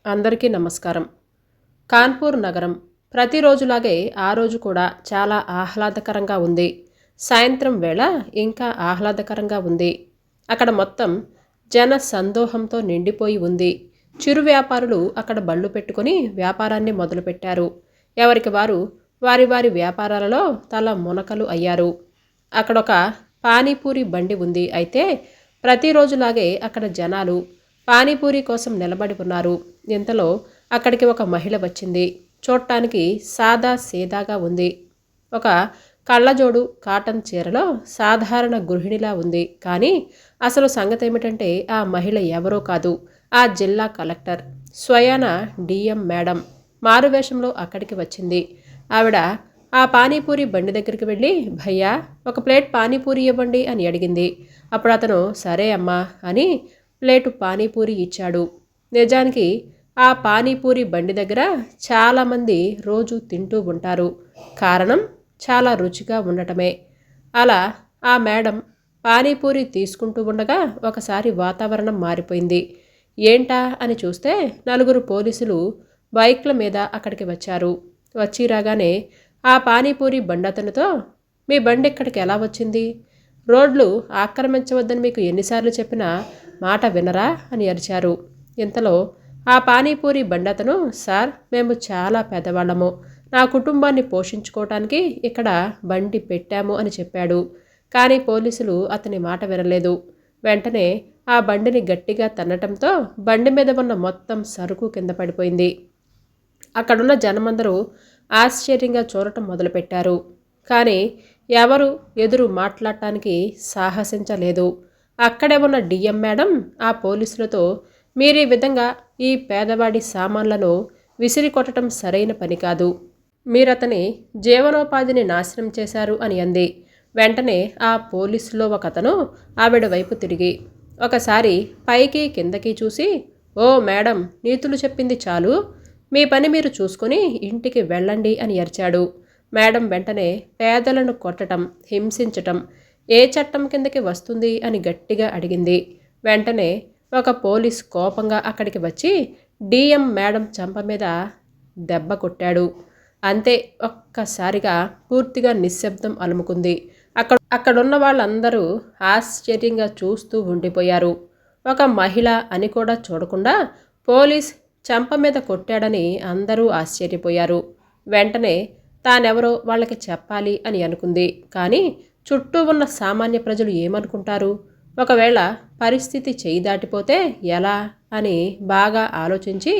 అందరికీ నమస్కారం. కాన్పూర్ నగరం ప్రతిరోజులాగే ఆ రోజు కూడా చాలా ఆహ్లాదకరంగా ఉంది. సాయంత్రం వేళ ఇంకా ఆహ్లాదకరంగా ఉంది. అక్కడ మొత్తం జన సందోహంతో నిండిపోయి ఉంది. చిరు వ్యాపారులు అక్కడ బళ్ళు పెట్టుకుని వ్యాపారాన్ని మొదలుపెట్టారు. ఎవరికి వారు వారి వారి వ్యాపారాలలో తల మునకలు అయ్యారు. అక్కడొక పానీపూరి బండి ఉంది. అయితే ప్రతిరోజులాగే అక్కడ జనాలు పానీపూరి కోసం నిలబడి ఉన్నారు. ఇంతలో అక్కడికి ఒక మహిళ వచ్చింది. చూడటానికి సాదా సీదాగా ఉంది. ఒక కళ్ళజోడు కాటన్ చీరలో సాధారణ గృహిణిలా ఉంది. కానీ అసలు సంగతి ఏమిటంటే ఆ మహిళ ఎవరో కాదు, ఆ జిల్లా కలెక్టర్ స్వయాన డిఎం మేడం మారువేషంలో అక్కడికి వచ్చింది. ఆవిడ ఆ పానీపూరి బండి దగ్గరికి వెళ్ళి, భయ్యా ఒక ప్లేట్ పానీపూరి ఇవ్వండి అని అడిగింది. అప్పుడు అతను సరే అమ్మా అని ప్లేటు పానీపూరి ఇచ్చాడు. నిజానికి ఆ పానీపూరి బండి దగ్గర చాలామంది రోజు తింటూ ఉంటారు. కారణం చాలా రుచిగా ఉండటమే. అలా ఆ మేడం పానీపూరి తీసుకుంటూ ఉండగా ఒకసారి వాతావరణం మారిపోయింది. ఏంటా అని చూస్తే నలుగురు పోలీసులు బైక్ల మీద అక్కడికి వచ్చారు. వచ్చి రాగానే ఆ పానీపూరి బండతనితో, మీ బండి ఇక్కడికి ఎలా వచ్చింది? రోడ్లు ఆక్రమించవద్దని మీకు ఎన్నిసార్లు చెప్పినా మాట వినరా అని అరిచారు. ఇంతలో ఆ పానీపూరి బండతను, సార్ మేము చాలా పెద్దవాళ్ళము, నా కుటుంబాన్ని పోషించుకోవటానికి ఇక్కడ బండి పెట్టాము అని చెప్పాడు. కానీ పోలీసులు అతని మాట వినలేదు. వెంటనే ఆ బండిని గట్టిగా తన్నటంతో బండి మీద ఉన్న మొత్తం సరుకు కింద పడిపోయింది. అక్కడున్న జనమందరూ ఆశ్చర్యంగా చూడటం మొదలుపెట్టారు. కానీ ఎవరు ఎదురు మాట్లాడటానికి సాహసించలేదు. అక్కడే ఉన్న డిఎం మేడం ఆ పోలీసులతో, మీరీ విధంగా ఈ పేదవాడి సామాన్లను విసిరి కొట్టడం సరైన పని కాదు, మీరతని జీవనోపాధిని నాశనం చేశారు అని అంది. వెంటనే ఆ పోలీసులో ఒకతను ఆవిడ వైపు తిరిగి ఒకసారి పైకి కిందకి చూసి, ఓ మేడం, నీతులు చెప్పింది చాలు, మీ పని మీరు చూసుకుని ఇంటికి వెళ్ళండి అని అరిచాడు. మేడం వెంటనే పేదలను కొట్టడం, హింసించటం ఏ చట్టం కిందకి వస్తుంది అని గట్టిగా అడిగింది. వెంటనే ఒక పోలీస్ కోపంగా అక్కడికి వచ్చి డిఎం మేడం చెంప మీద దెబ్బ కొట్టాడు. అంతే, ఒక్కసారిగా పూర్తిగా నిశ్శబ్దం అలుముకుంది. అక్కడున్న వాళ్ళందరూ ఆశ్చర్యంగా చూస్తూ ఉండిపోయారు. ఒక మహిళ అని కూడా చూడకుండా పోలీస్ చెంప మీద కొట్టాడని అందరూ ఆశ్చర్యపోయారు. వెంటనే తానెవరో వాళ్ళకి చెప్పాలి అని అనుకుంది. కానీ చుట్టూ ఉన్న సామాన్య ప్రజలు ఏమనుకుంటారు, ఒకవేళ పరిస్థితి చేయి దాటిపోతే ఎలా అని బాగా ఆలోచించి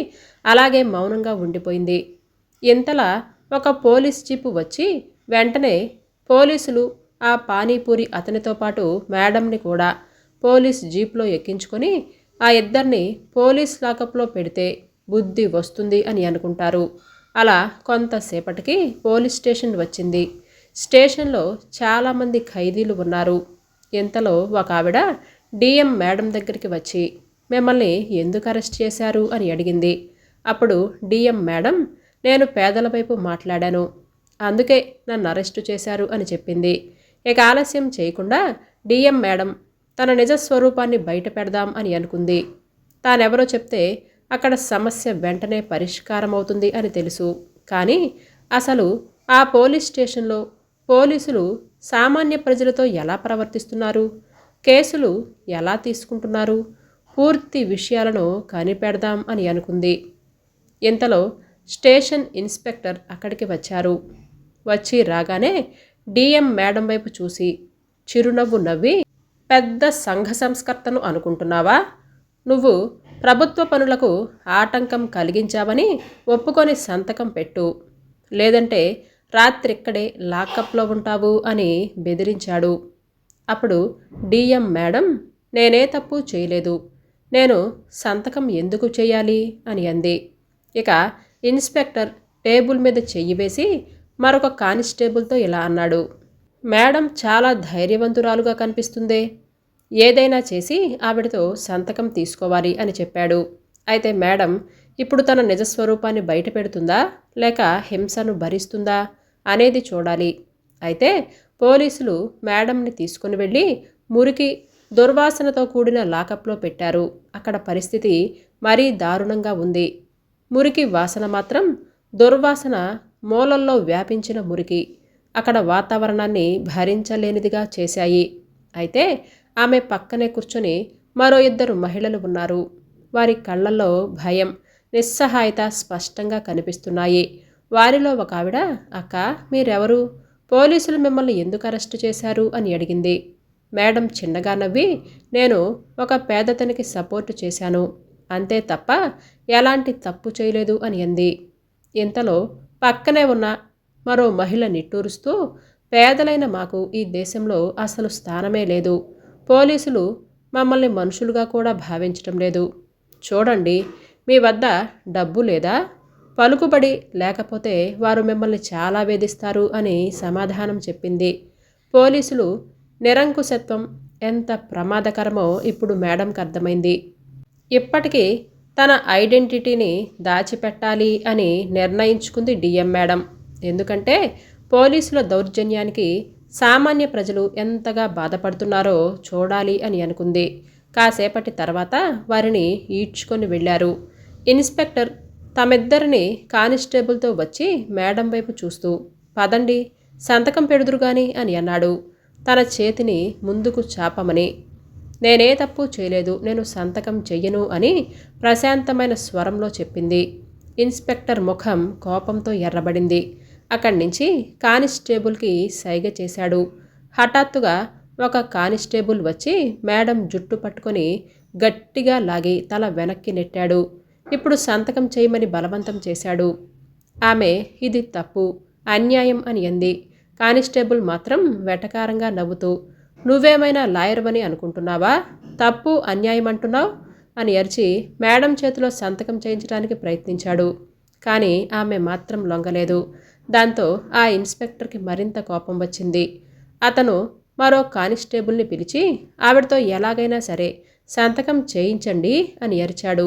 అలాగే మౌనంగా ఉండిపోయింది. ఇంతలా ఒక పోలీస్ జీపు వచ్చి వెంటనే పోలీసులు ఆ పానీపూరి అతనితో పాటు మేడంని కూడా పోలీస్ జీప్లో ఎక్కించుకొని ఆ ఇద్దరిని పోలీస్ లాకప్లో పెడితే బుద్ధి వస్తుంది అని అనుకుంటారు. అలా కొంతసేపటికి పోలీస్ స్టేషన్ వచ్చింది. స్టేషన్లో చాలామంది ఖైదీలు ఉన్నారు. ఇంతలో ఒక ఆవిడ డిఎం మేడం దగ్గరికి వచ్చి, మిమ్మల్ని ఎందుకు అరెస్ట్ చేశారు అని అడిగింది. అప్పుడు డిఎం మేడం, నేను పేదల వైపు మాట్లాడాను, అందుకే నన్ను అరెస్టు చేశారు అని చెప్పింది. ఇక ఆలస్యం చేయకుండా డిఎం మేడం తన నిజ స్వరూపాన్ని బయట పెడదాం అని అనుకుంది. తానెవరో చెప్తే అక్కడ సమస్య వెంటనే పరిష్కారం అవుతుంది అని తెలుసు. కానీ అసలు ఆ పోలీస్ స్టేషన్లో పోలీసులు సామాన్య ప్రజలతో ఎలా ప్రవర్తిస్తున్నారు, కేసులు ఎలా తీసుకుంటున్నారు, పూర్తి విషయాలను కనిపెడదాం అని అనుకుంది. ఇంతలో స్టేషన్ ఇన్స్పెక్టర్ అక్కడికి వచ్చారు. వచ్చి రాగానే డిఎం మేడం వైపు చూసి చిరునవ్వు నవ్వి, పెద్ద సంఘ సంస్కర్తను అనుకుంటున్నావా? నువ్వు ప్రభుత్వ పనులకు ఆటంకం కలిగించావని ఒప్పుకొని సంతకం పెట్టు, లేదంటే రాత్రిక్కడే లాకప్లో ఉంటావు అని బెదిరించాడు. అప్పుడు డిఎం మేడం, నేనే తప్పు చేయలేదు, నేను సంతకం ఎందుకు చేయాలి అని అంది. ఇక ఇన్స్పెక్టర్ టేబుల్ మీద చెయ్యి వేసి మరొక కానిస్టేబుల్తో ఇలా అన్నాడు, మేడం చాలా ధైర్యవంతురాలుగా కనిపిస్తుందే, ఏదైనా చేసి ఆవిడతో సంతకం తీసుకోవాలి అని చెప్పాడు. అయితే మేడం ఇప్పుడు తన నిజస్వరూపాన్ని బయట పెడుతుందా లేక హింసను భరిస్తుందా అనేది చూడాలి. అయితే పోలీసులు మేడంని తీసుకుని వెళ్ళి మురికి దుర్వాసనతో కూడిన లాకప్లో పెట్టారు. అక్కడ పరిస్థితి మరీ దారుణంగా ఉంది. మురికి వాసన మాత్రం దుర్వాసన, మూలల్లో వ్యాపించిన మురికి అక్కడ వాతావరణాన్ని భరించలేనిదిగా చేశాయి. అయితే ఆమె పక్కనే కూర్చొని మరో ఇద్దరు మహిళలు ఉన్నారు. వారి కళ్ళల్లో భయం, నిస్సహాయత స్పష్టంగా కనిపిస్తున్నాయి. వారిలో ఒక ఆవిడ, అక్క మీరెవరు? పోలీసులు మిమ్మల్ని ఎందుకు అరెస్టు చేశారు అని అడిగింది. మేడం చిన్నగా నవ్వి, నేను ఒక పేదతనికి సపోర్టు చేశాను, అంతే తప్ప ఎలాంటి తప్పు చేయలేదు అని అంది. ఇంతలో పక్కనే ఉన్న మరో మహిళ నిట్టూరుస్తూ, పేదలైన మాకు ఈ దేశంలో అసలు స్థానమే లేదు. పోలీసులు మమ్మల్ని మనుషులుగా కూడా భావించటం లేదు. చూడండి, మీ వద్ద డబ్బు లేదా, పలుకుబడి లేకపోతే వారు మిమ్మల్ని చాలా వేధిస్తారు అని సమాధానం చెప్పింది. పోలీసులు నిరంకుశత్వం ఎంత ప్రమాదకరమో ఇప్పుడు మేడంకి అర్థమైంది. ఇప్పటికీ తన ఐడెంటిటీని దాచిపెట్టాలి అని నిర్ణయించుకుంది డిఎం మేడం. ఎందుకంటే పోలీసుల దౌర్జన్యానికి సామాన్య ప్రజలు ఎంతగా బాధపడుతున్నారో చూడాలి అని అనుకుంది. కాసేపటి తర్వాత వారిని ఈడ్చుకొని వెళ్ళారు. ఇన్స్పెక్టర్ తమిద్దరిని కానిస్టేబుల్తో వచ్చి మేడం వైపు చూస్తూ, పదండి సంతకం పెడుదురు గాని అని అన్నాడు, తన చేతిని ముందుకు చాపమని. నేనే తప్పు చేయలేదు, నేను సంతకం చెయ్యను అని ప్రశాంతమైన స్వరంలో చెప్పింది. ఇన్స్పెక్టర్ ముఖం కోపంతో ఎర్రబడింది. అక్కడి నుంచి కానిస్టేబుల్కి సైగ చేశాడు. హఠాత్తుగా ఒక కానిస్టేబుల్ వచ్చి మేడం జుట్టు పట్టుకొని గట్టిగా లాగి తల వెనక్కి నెట్టాడు. ఇప్పుడు సంతకం చేయమని బలవంతం చేశాడు. ఆమె ఇది తప్పు, అన్యాయం అని అంది. కానిస్టేబుల్ మాత్రం వెటకారంగా నవ్వుతూ, నువ్వేమైనా లాయర్వని అనుకుంటున్నావా? తప్పు అన్యాయం అంటున్నావు అని అరిచి మేడం చేతిలో సంతకం చేయించడానికి ప్రయత్నించాడు. కానీ ఆమె మాత్రం లొంగలేదు. దాంతో ఆ ఇన్స్పెక్టర్కి మరింత కోపం వచ్చింది. అతను మరో కానిస్టేబుల్ని పిలిచి ఆవిడతో ఎలాగైనా సరే సంతకం చేయించండి అని అరిచాడు.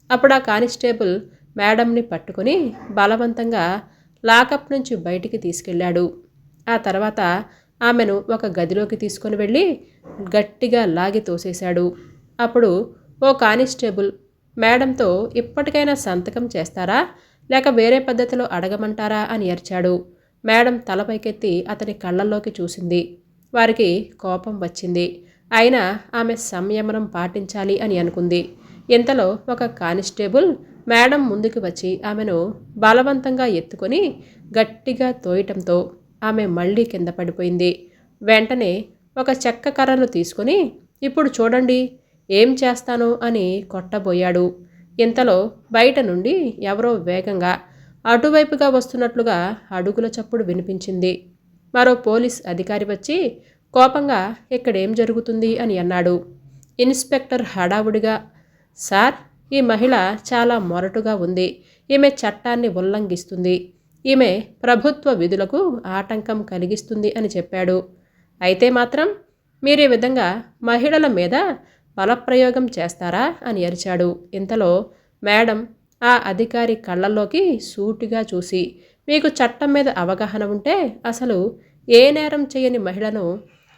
అప్పుడు ఆ కానిస్టేబుల్ మేడంని పట్టుకుని బలవంతంగా లాకప్ నుంచి బయటికి తీసుకెళ్ళాడు. ఆ తర్వాత ఆమెను ఒక గదిలోకి తీసుకొని వెళ్ళి గట్టిగా లాగి తోసేశాడు. అప్పుడు ఓ కానిస్టేబుల్ మేడంతో ఇప్పటికైనా సంతకం చేస్తారా లేక వేరే పద్ధతిలో అడగమంటారా అని అరిచాడు. మేడం తల పైకెత్తి అతని కళ్ళల్లోకి చూసింది. వారికి కోపం వచ్చింది. అయినా ఆమె సంయమనం పాటించాలి అని అనుకుంది. ఇంతలో ఒక కానిస్టేబుల్ మేడం ముందుకు వచ్చి ఆమెను బలవంతంగా ఎత్తుకొని గట్టిగా తోయటంతో ఆమె మళ్ళీ కింద పడిపోయింది. వెంటనే ఒక చెక్క కర్రను తీసుకొని, ఇప్పుడు చూడండి ఏం చేస్తానో అని కొట్టబోయాడు. ఇంతలో బయట నుండి ఎవరో వేగంగా అటువైపుగా వస్తున్నట్లుగా అడుగుల చప్పుడు వినిపించింది. మరో పోలీస్ అధికారి వచ్చి కోపంగా ఇక్కడేం జరుగుతుంది అని అన్నాడు. ఇన్స్పెక్టర్ హడావుడిగా, సార్, ఈ మహిళ చాలా మొరటుగా ఉంది, ఈమె చట్టాన్ని ఉల్లంఘిస్తుంది, ఈమె ప్రభుత్వ విధులకు ఆటంకం కలిగిస్తుంది అని చెప్పాడు. అయితే మాత్రం మీరు ఈ విధంగా మహిళల మీద బలప్రయోగం చేస్తారా అని అరిచాడు. ఇంతలో మేడం ఆ అధికారి కళ్ళల్లోకి సూటిగా చూసి, మీకు చట్టం మీద అవగాహన ఉంటే అసలు ఏ నేరం చేయని మహిళను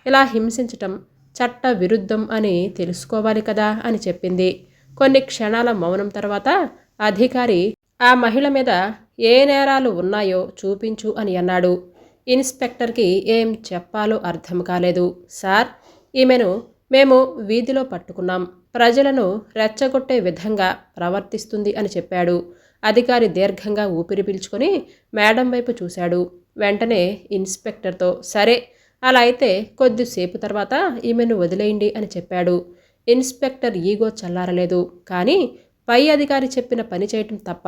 ఇలా హింసించటం చట్ట విరుద్ధం అని తెలుసుకోవాలి కదా అని చెప్పింది. కొన్ని క్షణాల మౌనం తర్వాత అధికారి ఆ మహిళ మీద ఏ నేరాలు ఉన్నాయో చూపించు అని అన్నాడు. ఇన్స్పెక్టర్కి ఏం చెప్పాలో అర్థం కాలేదు. సార్, ఈమెను మేము వీధిలో పట్టుకున్నాం, ప్రజలను రెచ్చగొట్టే విధంగా ప్రవర్తిస్తుంది అని చెప్పాడు. అధికారి దీర్ఘంగా ఊపిరి పీల్చుకొని మేడం వైపు చూశాడు. వెంటనే ఇన్స్పెక్టర్తో, సరే అలా అయితే కొద్దిసేపు తర్వాత ఈమెను వదిలేయండి అని చెప్పాడు. ఇన్స్పెక్టర్ ఈగో చల్లారలేదు. కానీ పై అధికారి చెప్పిన పని చేయటం తప్ప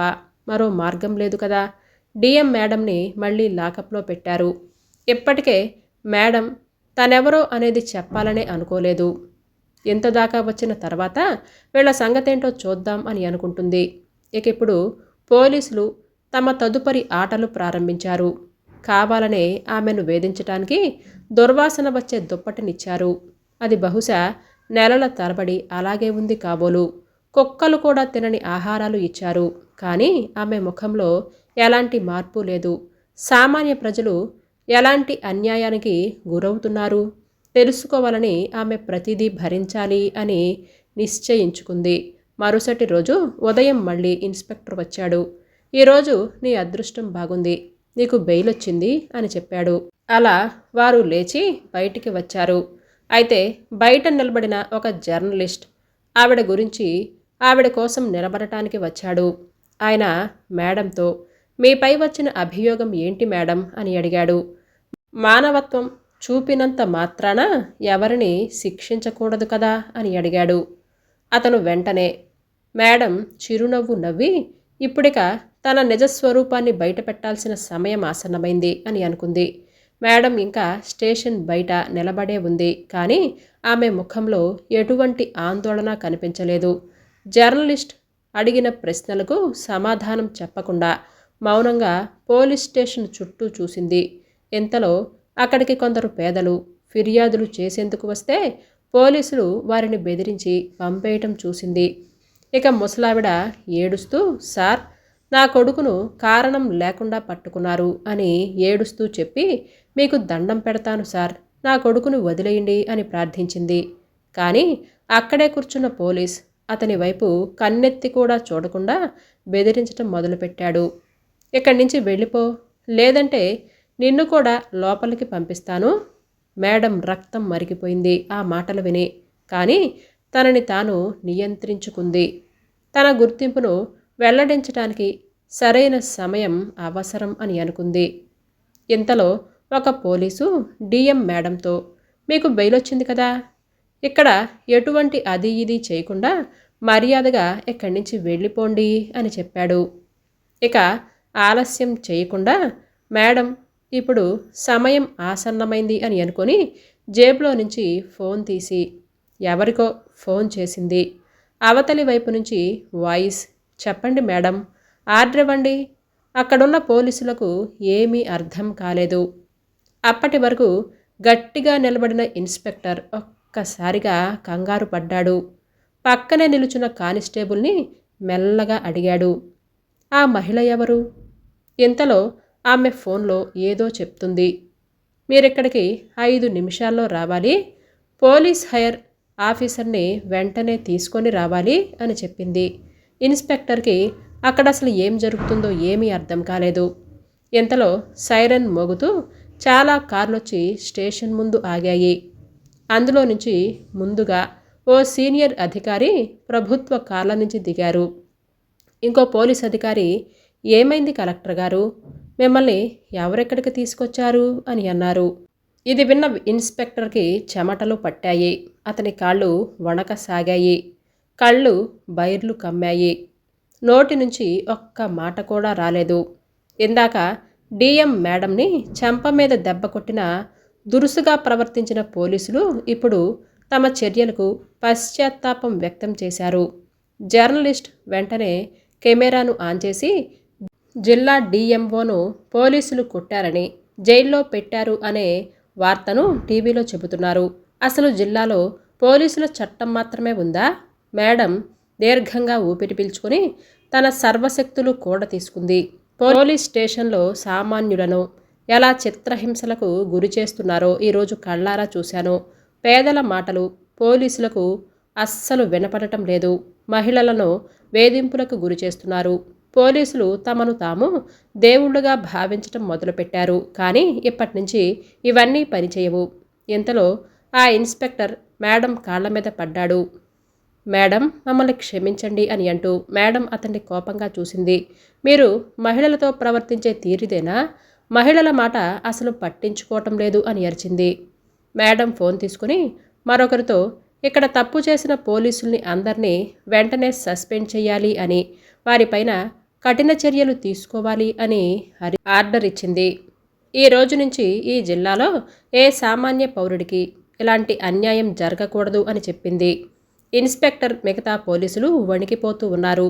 మరో మార్గం లేదు కదా. డిఎం మేడంని మళ్ళీ లాకప్లో పెట్టారు. ఇప్పటికే మేడం తనెవరో అనేది చెప్పాలనే అనుకోలేదు. ఇంతదాకా వచ్చిన తర్వాత వీళ్ళ సంగతేంటో చూద్దాం అని అనుకుంటుంది. ఇక ఇప్పుడు పోలీసులు తమ తదుపరి ఆటలు ప్రారంభించారు. కావాలనే ఆమెను వేధించటానికి దుర్వాసన వచ్చే దుప్పటినిచ్చారు. అది బహుశా నెలల తరబడి అలాగే ఉంది కాబోలు. కుక్కలు కూడా తినని ఆహారాలు ఇచ్చారు. కానీ ఆమె ముఖంలో ఎలాంటి మార్పు లేదు. సామాన్య ప్రజలు ఎలాంటి అన్యాయానికి గురవుతున్నారు తెలుసుకోవాలని ఆమె ప్రతిదీ భరించాలి అని నిశ్చయించుకుంది. మరుసటి రోజు ఉదయం మళ్ళీ ఇన్స్పెక్టర్ వచ్చాడు. ఈరోజు నీ అదృష్టం బాగుంది, నీకు బెయిల్ వచ్చింది అని చెప్పాడు. అలా వారు లేచి బయటికి వచ్చారు. అయితే బయట నిలబడిన ఒక జర్నలిస్ట్ ఆవిడ గురించి ఆవిడ కోసం నిలబడటానికి వచ్చాడు. ఆయన మేడంతో మీపై వచ్చిన అభియోగం ఏంటి మేడం అని అడిగాడు. మానవత్వం చూపినంత మాత్రాన ఎవరిని శిక్షించకూడదు కదా అని అడిగాడు. అతను వెంటనే మేడం చిరునవ్వు నవ్వి ఇప్పుడిక తన నిజస్వరూపాన్ని బయటపెట్టాల్సిన సమయం ఆసన్నమైంది అని అనుకుంది. మేడం ఇంకా స్టేషన్ బయట నిలబడే ఉంది, కానీ ఆమె ముఖంలో ఎటువంటి ఆందోళన కనిపించలేదు. జర్నలిస్ట్ అడిగిన ప్రశ్నలకు సమాధానం చెప్పకుండా మౌనంగా పోలీస్ స్టేషన్ చుట్టూ చూసింది. ఇంతలో అక్కడికి కొందరు పేదలు ఫిర్యాదులు చేసేందుకు వస్తే పోలీసులు వారిని బెదిరించి పంపేయటం చూసింది. ఇక ముసలావిడ ఏడుస్తూ, సార్, నా కొడుకును కారణం లేకుండా పట్టుకున్నారు అని ఏడుస్తూ చెప్పి, మీకు దండం పెడతాను సార్, నా కొడుకును వదిలేయండి అని ప్రార్థించింది. కానీ అక్కడే కూర్చున్న పోలీస్ అతని వైపు కన్నెత్తి కూడా చూడకుండా బెదిరించటం మొదలుపెట్టాడు. ఇక్కడి నుంచి వెళ్ళిపో, లేదంటే నిన్ను కూడా లోపలికి పంపిస్తాను. మేడం రక్తం మరిగిపోయింది ఆ మాటలు విని. కానీ తనని తాను నియంత్రించుకుంది. తన గుర్తింపును వెల్లడించడానికి సరైన సమయం అవసరం అని అనుకుంది. ఇంతలో ఒక పోలీసు డిఎం మేడంతో మీకు బెయిల్ వచ్చింది కదా, ఇక్కడ ఎటువంటి అది ఇది చేయకుండా మర్యాదగా ఇక్కడి నుంచి వెళ్ళిపోండి అని చెప్పాడు. ఇక ఆలస్యం చేయకుండా మేడం ఇప్పుడు సమయం ఆసన్నమైంది అని అనుకొని జేబులో నుంచి ఫోన్ తీసి ఎవరికో ఫోన్ చేసింది. అవతలి వైపు నుంచి వాయిస్, చెప్పండి మేడం, ఆర్డర్ ఇవ్వండి. అక్కడున్న పోలీసులకు ఏమీ అర్థం కాలేదు. అప్పటి వరకు గట్టిగా నిలబడిన ఇన్స్పెక్టర్ ఒక్కసారిగా కంగారు పడ్డాడు. పక్కనే నిలుచున్న కానిస్టేబుల్ని మెల్లగా అడిగాడు, ఆ మహిళ ఎవరు? ఇంతలో ఆమె ఫోన్లో ఏదో చెప్తుంది. మీరిక్కడికి 5 నిమిషాల్లో రావాలి, పోలీస్ హైర్ ఆఫీసర్ని వెంటనే తీసుకొని రావాలి అని చెప్పింది. ఇన్స్పెక్టర్కి అక్కడ అసలు ఏం జరుగుతుందో ఏమీ అర్థం కాలేదు. ఇంతలో సైరన్ మోగుతూ చాలా కార్లొచ్చి స్టేషన్ ముందు ఆగాయి. అందులో నుంచి ముందుగా ఓ సీనియర్ అధికారి ప్రభుత్వ కార్ల నుంచి దిగారు. ఇంకో పోలీస్ అధికారి, ఏమైంది కలెక్టర్ గారు, మిమ్మల్ని ఎవరెక్కడికి తీసుకొచ్చారు అని అన్నారు. ఇది విన్న ఇన్స్పెక్టర్కి చెమటలు పట్టాయి. అతని కాళ్ళు వణకసాగాయి. కళ్ళు బైర్లు కమ్మాయి. నోటి నుంచి ఒక్క మాట కూడా రాలేదు. ఇందాక డిఎం మేడంని చెంప మీద దెబ్బ కొట్టిన దురుసుగా ప్రవర్తించిన పోలీసులు ఇప్పుడు తమ చర్యలకు పశ్చాత్తాపం వ్యక్తం చేశారు. జర్నలిస్ట్ వెంటనే కెమెరాను ఆన్ చేసి జిల్లా డిఎంఓను పోలీసులు కొట్టారని, జైల్లో పెట్టారు అనే వార్తను టీవీలో చెబుతున్నారు. అసలు జిల్లాలో పోలీసుల చట్టం మాత్రమే ఉందా? మేడం దీర్ఘంగా ఊపిరి పీల్చుకుని తన సర్వశక్తులు కూడా తీసుకుంది. పోలీస్ స్టేషన్లో సామాన్యులను ఎలా చిత్రహింసలకు గురి చేస్తున్నారో ఈరోజు కళ్ళారా చూశాను. పేదల మాటలు పోలీసులకు అస్సలు వినపడటం లేదు. మహిళలను వేధింపులకు గురి చేస్తున్నారు. పోలీసులు తమను తాము దేవుళ్ళుగా భావించటం మొదలుపెట్టారు. కానీ ఇప్పటి నుంచి ఇవన్నీ పనిచేయవు. ఇంతలో ఆ ఇన్స్పెక్టర్ మేడం కాళ్ల మీద పడ్డాడు. మేడం, మమ్మల్ని క్షమించండి అని అంటూ మేడం అతన్ని కోపంగా చూసింది. మీరు మహిళలతో ప్రవర్తించే తీరిదేనా? మహిళల మాట అసలు పట్టించుకోవటం లేదు అని అరిచింది. మేడం ఫోన్ తీసుకుని మరొకరితో ఇక్కడ తప్పు చేసిన పోలీసుల్ని అందరినీ వెంటనే సస్పెండ్ చేయాలి అని, వారిపైన కఠిన చర్యలు తీసుకోవాలి అని ఆర్డర్ ఇచ్చింది. ఈ రోజు నుంచి ఈ జిల్లాలో ఏ సామాన్య పౌరుడికి ఇలాంటి అన్యాయం జరగకూడదు అని చెప్పింది. ఇన్స్పెక్టర్ మిగతా పోలీసులు వణికిపోతూ ఉన్నారు.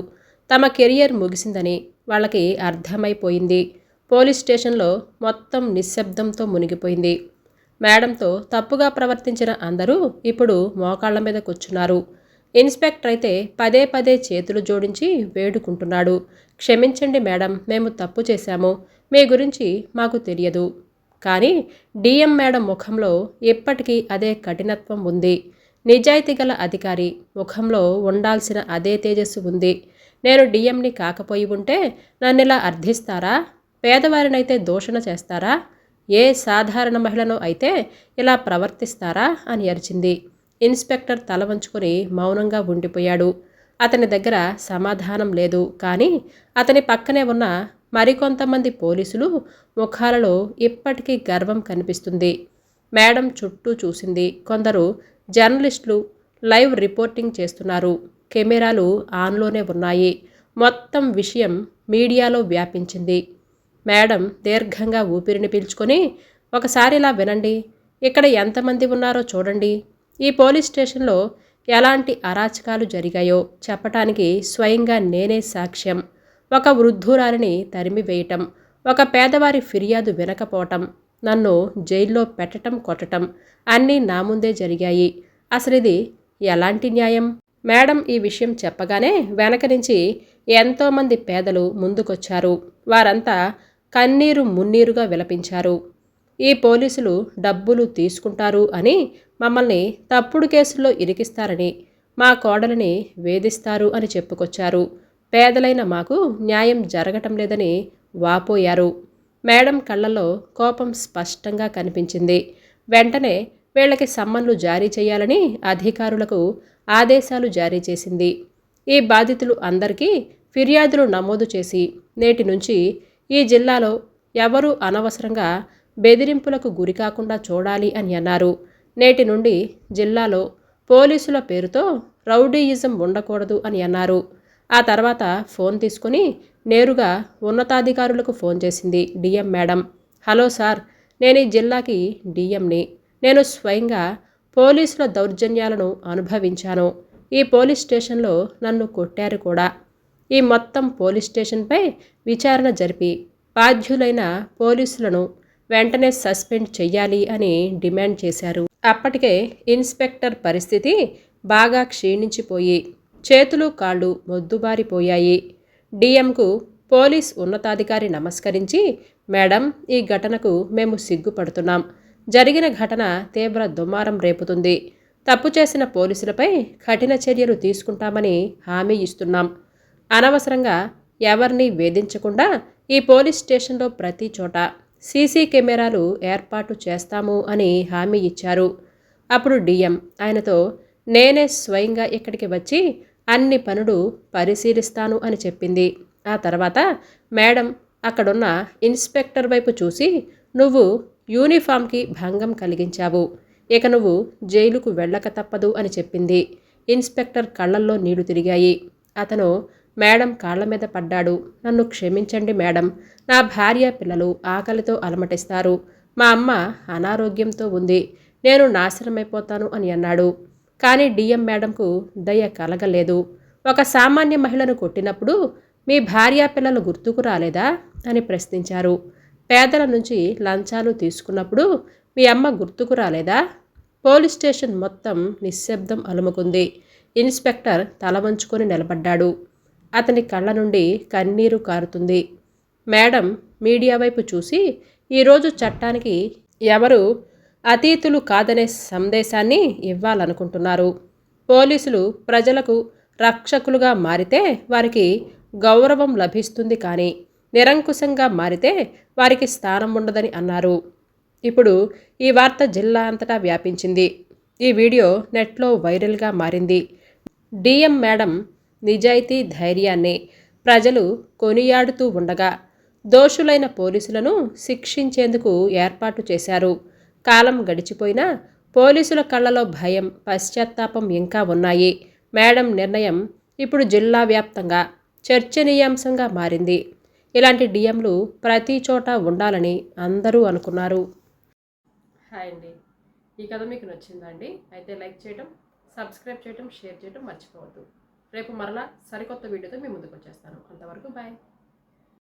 తమ కెరియర్ ముగిసిందని వాళ్ళకి అర్థమైపోయింది. పోలీస్ స్టేషన్లో మొత్తం నిశ్శబ్దంతో మునిగిపోయింది. మేడంతో తప్పుగా ప్రవర్తించిన అందరూ ఇప్పుడు మోకాళ్ల మీద కూర్చున్నారు. ఇన్స్పెక్టర్ అయితే పదే పదే చేతులు జోడించి వేడుకుంటున్నాడు. క్షమించండి మేడం, మేము తప్పు చేశాము, మీ గురించి మాకు తెలియదు. కానీ డిఎం మేడం ముఖంలో ఇప్పటికీ అదే కఠినత్వం ఉంది. నిజాయితీ గల అధికారి ముఖంలో ఉండాల్సిన అదే తేజస్సు ఉంది. నేను డిఎంని కాకపోయి ఉంటే నన్నిలా అర్థిస్తారా? పేదవారినైతే దూషణ చేస్తారా? ఏ సాధారణ మహిళను అయితే ఇలా ప్రవర్తిస్తారా అని అరిచింది. ఇన్స్పెక్టర్ తల వంచుకొని మౌనంగా ఉండిపోయాడు. అతని దగ్గర సమాధానం లేదు. కానీ అతని పక్కనే ఉన్న మరికొంతమంది పోలీసులు ముఖాలలో ఇప్పటికీ గర్వం కనిపిస్తుంది. మేడం చుట్టూ చూసింది. కొందరు జర్నలిస్టులు లైవ్ రిపోర్టింగ్ చేస్తున్నారు. కెమెరాలు ఆన్లోనే ఉన్నాయి. మొత్తం విషయం మీడియాలో వ్యాపించింది. మేడం దీర్ఘంగా ఊపిరిని పీల్చుకొని, ఒకసారి ఇలా వినండి. ఇక్కడ ఎంతమంది ఉన్నారో చూడండి. ఈ పోలీస్ స్టేషన్లో ఎలాంటి అరాచకాలు జరిగాయో చెప్పటానికి స్వయంగా నేనే సాక్ష్యం. ఒక వృద్ధురాలిని తరిమివేయటం, ఒక పేదవారి ఫిర్యాదు వినకపోవటం, నన్ను జైల్లో పెట్టటం, కొట్టటం అన్నీ నా ముందే జరిగాయి. అసలిది ఎలాంటి న్యాయం? మేడం ఈ విషయం చెప్పగానే వెనక నుంచి ఎంతోమంది పేదలు ముందుకొచ్చారు. వారంతా కన్నీరు మున్నీరుగా విలపించారు. ఈ పోలీసులు డబ్బులు తీసుకుంటారు అని, మమ్మల్ని తప్పుడు కేసుల్లో ఇరికిస్తారని, మా కోడలిని వేధిస్తారు అని చెప్పుకొచ్చారు. పేదలైన మాకు న్యాయం జరగటం లేదని వాపోయారు. మేడం కళ్ళల్లో కోపం స్పష్టంగా కనిపించింది. వెంటనే వీళ్ళకి సమ్మన్లు జారీ చేయాలని అధికారులకు ఆదేశాలు జారీ చేసింది. ఈ బాధితులు అందరికీ ఫిర్యాదులు నమోదు చేసి నేటి నుంచి ఈ జిల్లాలో ఎవరూ అనవసరంగా బెదిరింపులకు గురికాకుండా చూడాలి అని అన్నారు. నేటి నుండి జిల్లాలో పోలీసుల పేరుతో రౌడీయిజం ఉండకూడదు అని అన్నారు. ఆ తర్వాత ఫోన్ తీసుకుని నేరుగా ఉన్నతాధికారులకు ఫోన్ చేసింది డిఎం మేడం. హలో సార్, నేను ఈ జిల్లాకి డిఎంని. నేను స్వయంగా పోలీసుల దౌర్జన్యాలను అనుభవించాను. ఈ పోలీస్ స్టేషన్లో నన్ను కొట్టారు కూడా. ఈ మొత్తం పోలీస్ స్టేషన్పై విచారణ జరిపి బాధ్యులైన పోలీసులను వెంటనే సస్పెండ్ చెయ్యాలి అని డిమాండ్ చేశారు. అప్పటికే ఇన్స్పెక్టర్ పరిస్థితి బాగా క్షీణించిపోయి చేతులు కాళ్ళు మొద్దుబారిపోయాయి. డిఎంకు పోలీస్ ఉన్నతాధికారి నమస్కరించి, మేడం, ఈ ఘటనకు మేము సిగ్గుపడుతున్నాం. జరిగిన ఘటన తీవ్ర దుమారం రేపుతుంది. తప్పు చేసిన పోలీసులపై కఠిన చర్యలు తీసుకుంటామని హామీ ఇస్తున్నాం. అనవసరంగా ఎవరిని వేధించకుండా ఈ పోలీస్ స్టేషన్లో ప్రతి చోట సీసీ కెమెరాలు ఏర్పాటు చేస్తాము అని హామీ ఇచ్చారు. అప్పుడు డిఎం ఆయనతో నేనే స్వయంగా ఇక్కడికి వచ్చి అన్ని పనులు పరిశీలిస్తాను అని చెప్పింది. ఆ తర్వాత మేడం అక్కడున్న ఇన్స్పెక్టర్ వైపు చూసి, నువ్వు యూనిఫామ్కి భంగం కలిగించావు. ఇక నువ్వు జైలుకు వెళ్ళక తప్పదు అని చెప్పింది. ఇన్స్పెక్టర్ కళ్ళల్లో నీళ్లు తిరిగాయి. అతను మేడం కాళ్ల మీద పడ్డాడు. నన్ను క్షమించండి మేడం. నా భార్య పిల్లలు ఆకలితో అలమటిస్తారు. మా అమ్మ అనారోగ్యంతో ఉంది. నేను నాశనమైపోతాను అని అన్నాడు. కానీ డిఎం మేడంకు దయ కలగలేదు. ఒక సామాన్య మహిళను కొట్టినప్పుడు మీ భార్యా పిల్లలు గుర్తుకు రాలేదా అని ప్రశ్నించారు. పేదల నుంచి లంచాలు తీసుకున్నప్పుడు మీ అమ్మ గుర్తుకు రాలేదా? పోలీస్ స్టేషన్ మొత్తం నిశ్శబ్దం అలుముకుంది. ఇన్స్పెక్టర్ తల వంచుకొని నిలబడ్డాడు. అతని కళ్ళ నుండి కన్నీరు కారుతుంది. మేడం మీడియా వైపు చూసి, ఈరోజు చట్టానికి ఎవరు అతీతులు కాదనే సందేశాన్ని ఇవ్వాలనుకుంటున్నారు. పోలీసులు ప్రజలకు రక్షకులుగా మారితే వారికి గౌరవం లభిస్తుంది, కానీ నిరంకుశంగా మారితే వారికి స్థానం ఉండదని అన్నారు. ఇప్పుడు ఈ వార్త జిల్లా అంతటా వ్యాపించింది. ఈ వీడియో నెట్లో వైరల్గా మారింది. డిఎం మేడం నిజాయితీ ధైర్యాన్ని ప్రజలు కొనియాడుతూ ఉండగా దోషులైన పోలీసులను శిక్షించేందుకు ఏర్పాటు చేశారు. కాలం గడిచిపోయినా పోలీసుల కళ్ళలో భయం, పశ్చాత్తాపం ఇంకా ఉన్నాయి. మేడం నిర్ణయం ఇప్పుడు జిల్లా వ్యాప్తంగా చర్చనీయాంశంగా మారింది. ఇలాంటి డిఎంలు ప్రతి చోట ఉండాలని అందరూ అనుకున్నారు. హాయ్ అండి, ఈ కథ మీకు నచ్చిందండి? అయితే లైక్ చేయడం, సబ్స్క్రైబ్ చేయడం, షేర్ చేయడం మర్చిపోవద్దు. రేపు మరలా సరికొత్త వీడియోతో మీ ముందుకు వచ్చేస్తాను. అంతవరకు బాయ్.